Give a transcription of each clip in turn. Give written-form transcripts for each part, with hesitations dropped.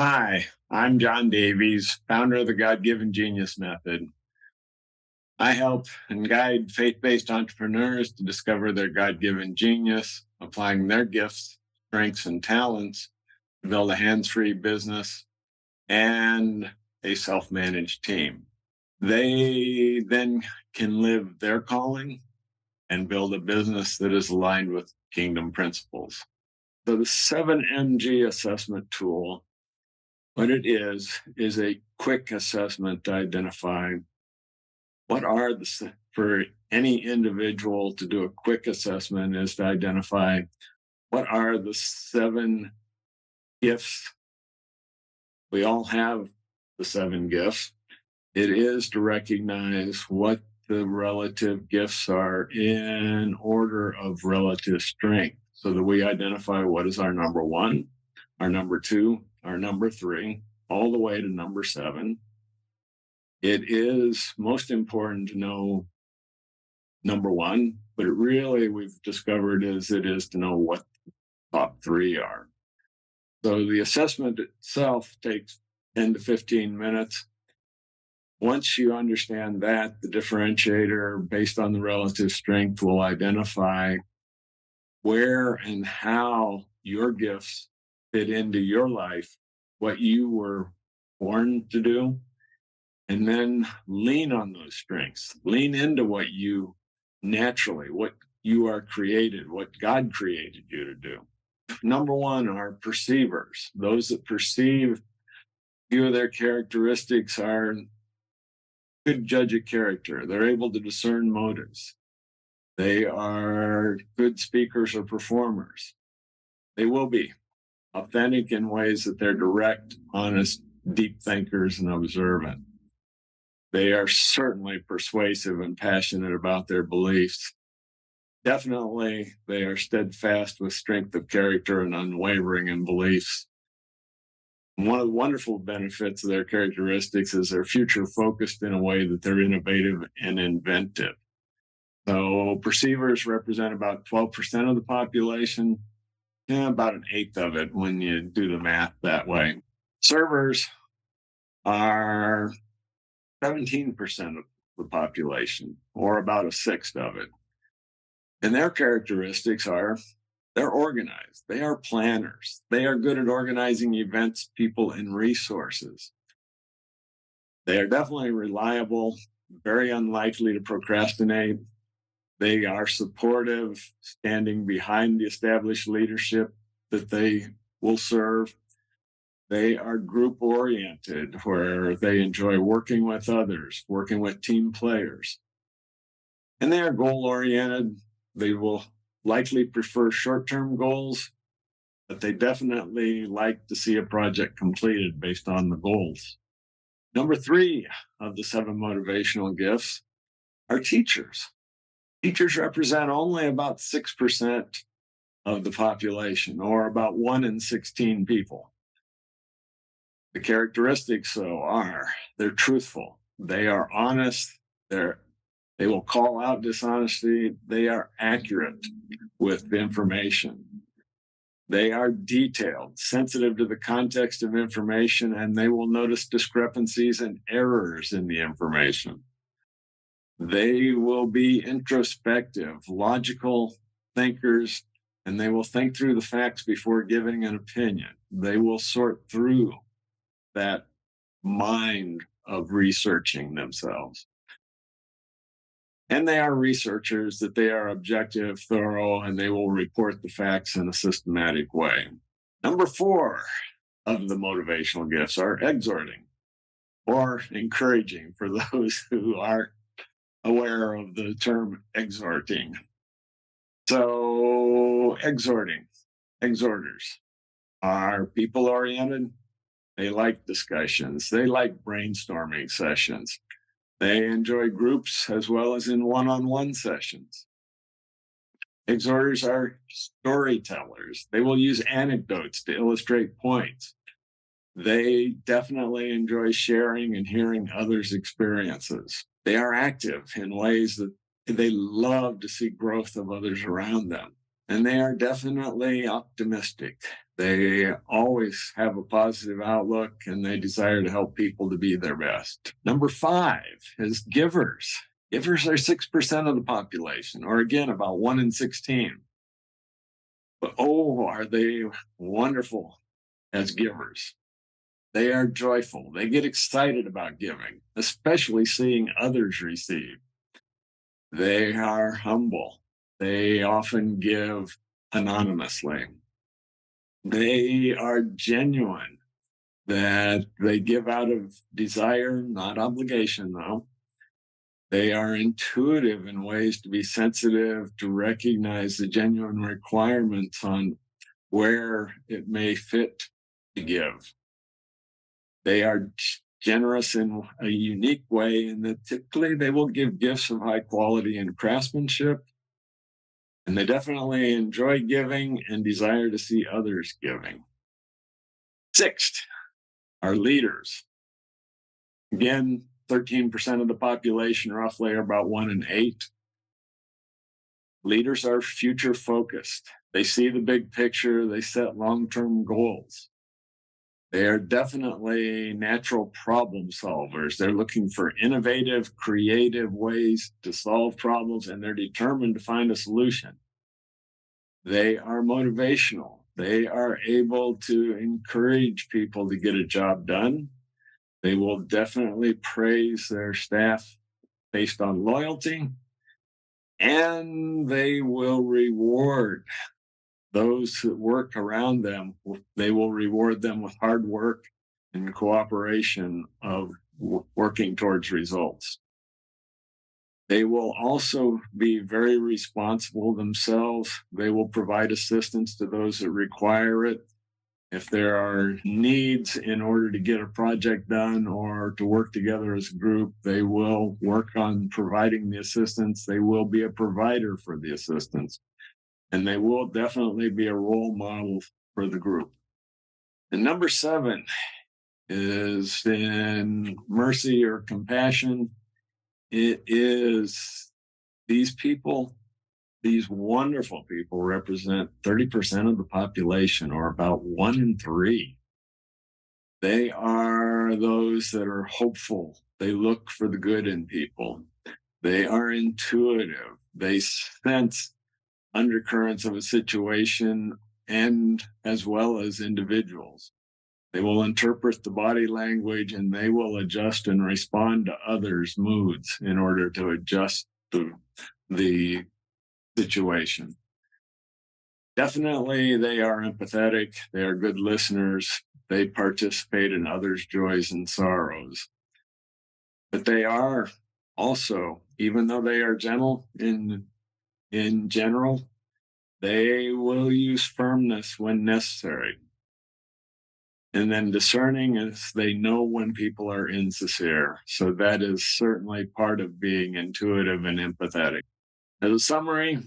Hi, I'm John Davies, founder of the God-Given Genius Method. I help and guide faith-based entrepreneurs to discover their God-given genius, applying their gifts, strengths, and talents to build a hands-free business and a self-managed team. They then can live their calling and build a business that is aligned with kingdom principles. So the 7MG assessment tool, what it is a quick assessment to identify what are for any individual to do a quick assessment is to identify what are the 7 gifts. We all have the 7 gifts. It is to recognize what the relative gifts are in order of relative strength so that we identify what is our number 1, our number 2, our number 3, all the way to number 7. It is most important to know number 1, but it really we've discovered is to know what the top 3 are. So the assessment itself takes 10 to 15 minutes. Once you understand that, the differentiator based on the relative strength will identify where and how your gifts fit into your life, what you were born to do, and then lean on those strengths. Lean into what you naturally, what you are created, what God created you to do. Number 1 are perceivers. Those that perceive, few of their characteristics are good judge of character. They're able to discern motives. They are good speakers or performers. They will be authentic in ways that they're direct, honest, deep thinkers, and observant. They are certainly persuasive and passionate about their beliefs. Definitely, they are steadfast with strength of character and unwavering in beliefs. One of the wonderful benefits of their characteristics is they're future focused in a way that they're innovative and inventive. So perceivers represent about 12% of the population, about an eighth of it when you do the math that way. Servers are 17% of the population, or about a sixth of it. And their characteristics are they're organized. They are planners. They are good at organizing events, people, and resources. They are definitely reliable, very unlikely to procrastinate. They are supportive, standing behind the established leadership that they will serve. They are group-oriented, where they enjoy working with others, working with team players. And they are goal-oriented. They will likely prefer short-term goals, but they definitely like to see a project completed based on the goals. Number 3 of the 7 motivational gifts are teachers. Teachers represent only about 6% of the population, or about 1 in 16 people. The characteristics, though, are they're truthful, they are honest, they will call out dishonesty, they are accurate with information. They are detailed, sensitive to the context of information, and they will notice discrepancies and errors in the information. They will be introspective, logical thinkers, and they will think through the facts before giving an opinion. They will sort through that mind of researching themselves. And they are researchers, that they are objective, thorough, and they will report the facts in a systematic way. Number 4 of the motivational gifts are exhorting, or encouraging for those who are aware of the term exhorting. So exhorters are people-oriented. They like discussions. They like brainstorming sessions. They enjoy groups as well as in one-on-one sessions. Exhorters are storytellers. They will use anecdotes to illustrate points. They definitely enjoy sharing and hearing others' experiences. They are active in ways that they love to see growth of others around them. And they are definitely optimistic. They always have a positive outlook and they desire to help people to be their best. Number 5 is givers. Givers are 6% of the population, or again, about 1 in 16. But oh, are they wonderful as givers? They are joyful. They get excited about giving, especially seeing others receive. They are humble. They often give anonymously. They are genuine, that they give out of desire, not obligation, though. They are intuitive in ways to be sensitive, to recognize the genuine requirements on where it may fit to give. They are generous in a unique way in that typically they will give gifts of high quality and craftsmanship. And they definitely enjoy giving and desire to see others giving. 6th are leaders. Again, 13% of the population, roughly, are about 1 in 8. Leaders are future focused. They see the big picture, they set long term goals. They are definitely natural problem solvers. They're looking for innovative, creative ways to solve problems, and they're determined to find a solution. They are motivational. They are able to encourage people to get a job done. They will definitely praise their staff based on loyalty, and they will reward those that work around them. They will reward them with hard work and cooperation of working towards results. They will also be very responsible themselves. They will provide assistance to those that require it. If there are needs in order to get a project done or to work together as a group, they will work on providing the assistance. They will be a provider for the assistance. And they will definitely be a role model for the group. And number 7 is in mercy or compassion. It is these people, these wonderful people represent 30% of the population, or about 1 in 3. They are those that are hopeful. They look for the good in people. They are intuitive. They sense undercurrents of a situation and as well as individuals. They will interpret the body language and they will adjust and respond to others' moods in order to adjust to the situation. Definitely, they are empathetic. They are good listeners. They participate in others' joys and sorrows. But they are also, even though they are gentle in general, they will use firmness when necessary. And then discerning is they know when people are insincere. So that is certainly part of being intuitive and empathetic. As a summary,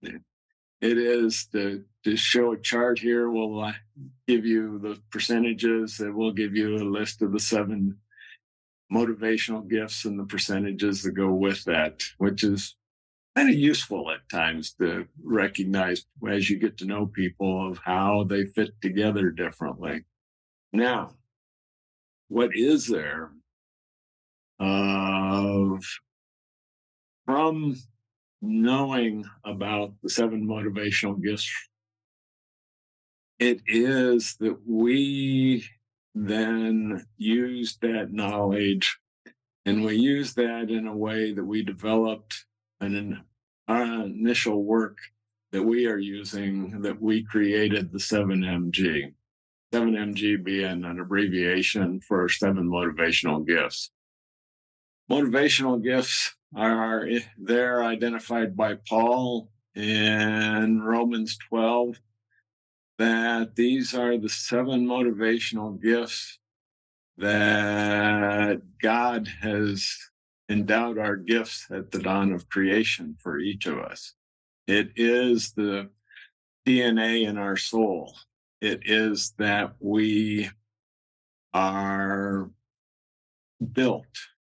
it is to show a chart here. We'll give you the percentages. It will give you a list of the 7 motivational gifts and the percentages that go with that, which is kind of useful at times to recognize as you get to know people of how they fit together differently. Now, what is there of from knowing about the 7 motivational gifts? It is that we then use that knowledge and we use that in a way that we developed our initial work that we are using, that we created the 7MG. 7MG being an abbreviation for 7 motivational gifts. Motivational gifts are they're identified by Paul in Romans 12, that these are the 7 motivational gifts that God has endowed our gifts at the dawn of creation for each of us. It is the DNA in our soul. It is that we are built,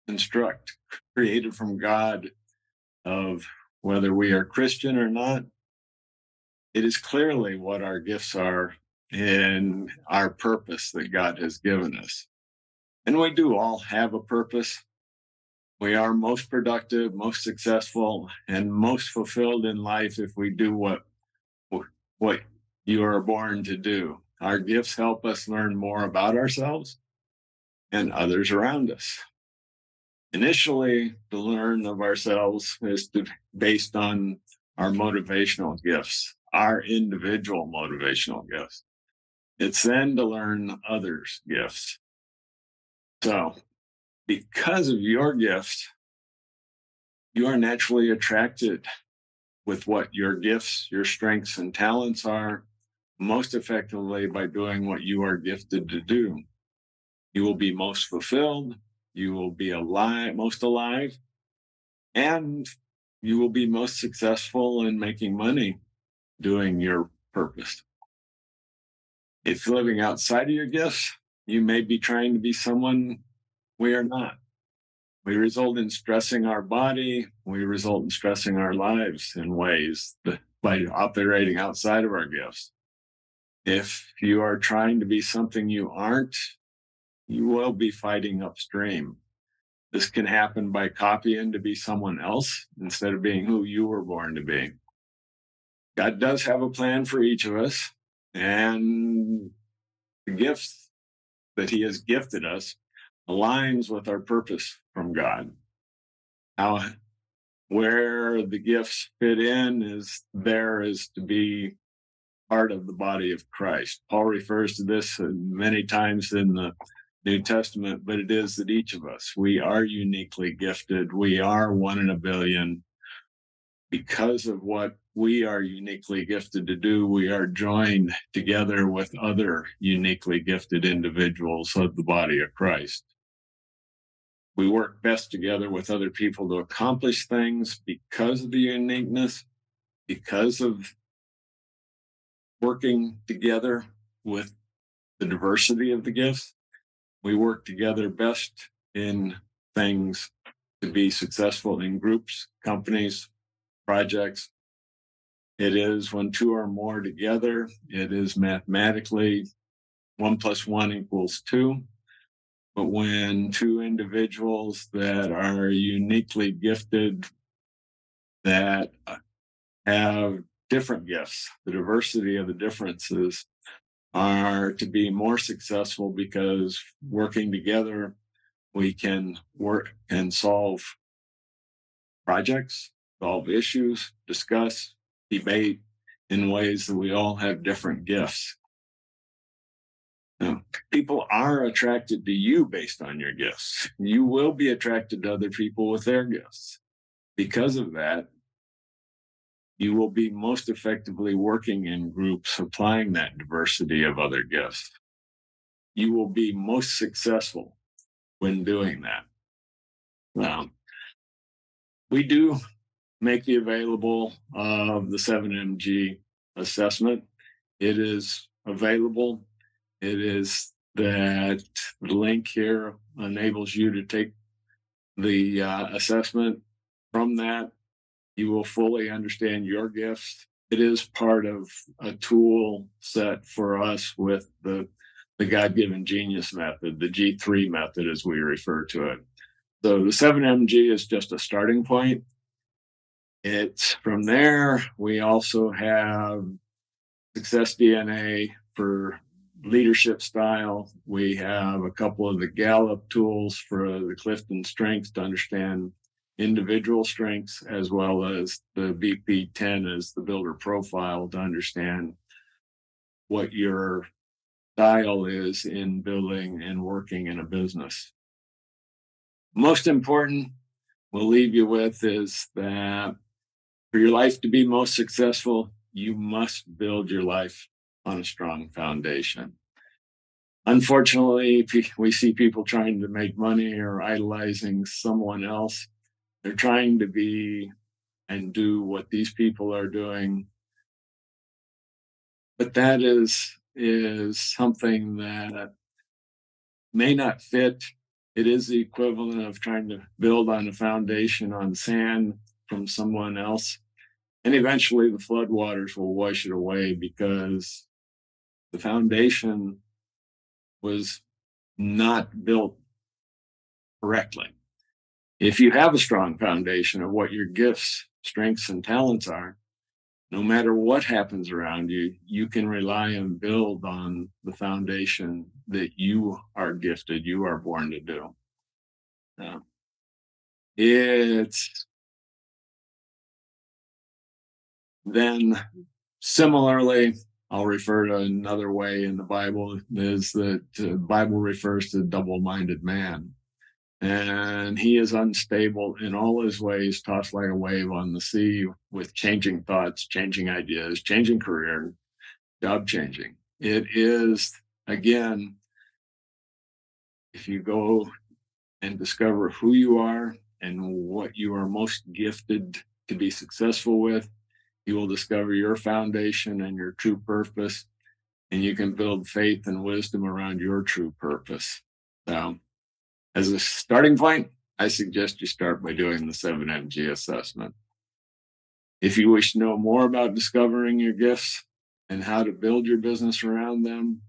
construct, created from God, of whether we are Christian or not, It is clearly what our gifts are and our purpose that God has given us. And we do all have a purpose. We are most productive, most successful, and most fulfilled in life if we do what you are born to do. Our gifts help us learn more about ourselves and others around us. Initially, to learn of ourselves is based on our motivational gifts, our individual motivational gifts. It's then to learn others' gifts. So, because of your gifts, you are naturally attracted with what your gifts, your strengths, and talents are most effectively by doing what you are gifted to do. You will be most fulfilled, you will be most alive, and you will be most successful in making money doing your purpose. If living outside of your gifts, you may be trying to be someone we are not. We result in stressing our body, we result in stressing our lives in ways that by operating outside of our gifts. If you are trying to be something you aren't, you will be fighting upstream. This can happen by copying to be someone else instead of being who you were born to be. God does have a plan for each of us, and the gifts that He has gifted us aligns with our purpose from God. How where the gifts fit in is to be part of the body of Christ. Paul refers to this many times in the New Testament, but it is that each of us, we are uniquely gifted. We are one in a billion. Because of what we are uniquely gifted to do, we are joined together with other uniquely gifted individuals of the body of Christ. We work best together with other people to accomplish things because of the uniqueness, because of working together with the diversity of the gifts. We work together best in things to be successful in groups, companies, projects. It is when two or more together, it is mathematically 1+1 = 2. But when two individuals that are uniquely gifted, that have different gifts, the diversity of the differences are to be more successful because working together, we can work and solve projects, solve issues, discuss, debate in ways that we all have different gifts. Now, people are attracted to you based on your gifts. You will be attracted to other people with their gifts. Because of that, you will be most effectively working in groups, applying that diversity of other gifts. You will be most successful when doing that. Now, we do make the available of the 7MG assessment. It is available. It is that the link here enables you to take the assessment. From that, you will fully understand your gifts. It is part of a tool set for us with the God-given genius method, the G3 method as we refer to it. So the 7MG is just a starting point. It's from there, we also have Success DNA for leadership style. We have a couple of the Gallup tools for the Clifton strengths to understand individual strengths, as well as the BP10 as the builder profile to understand what your style is in building and working in a business. Most important, we'll leave you with is that for your life to be most successful, you must build your life on a strong foundation. Unfortunately, we see people trying to make money or idolizing someone else. They're trying to be and do what these people are doing. But that is something that may not fit. It is the equivalent of trying to build on a foundation on sand from someone else. And eventually the floodwaters will wash it away because the foundation was not built correctly. If you have a strong foundation of what your gifts, strengths, and talents are, no matter what happens around you, you can rely and build on the foundation that you are gifted, you are born to do. Uh, it's then similarly, I'll refer to another way in the Bible is that the Bible refers to double-minded man. And he is unstable in all his ways, tossed like a wave on the sea with changing thoughts, changing ideas, changing career, job changing. It is, again, if you go and discover who you are and what you are most gifted to be successful with, you will discover your foundation and your true purpose, and you can build faith and wisdom around your true purpose. So, as a starting point, I suggest you start by doing the 7MG assessment. If you wish to know more about discovering your gifts and how to build your business around them,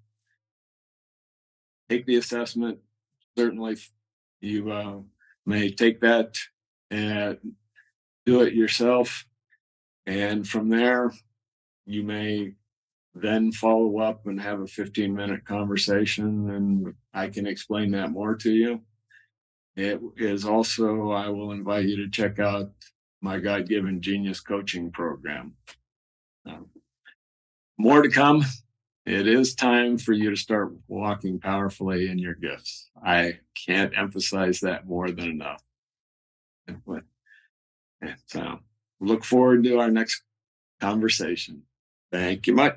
take the assessment. Certainly, you may take that and do it yourself. And from there, you may then follow up and have a 15-minute conversation, and I can explain that more to you. It is also, I will invite you to check out my God-given genius coaching program. More to come. It is time for you to start walking powerfully in your gifts. I can't emphasize that more than enough. So look forward to our next conversation. Thank you much.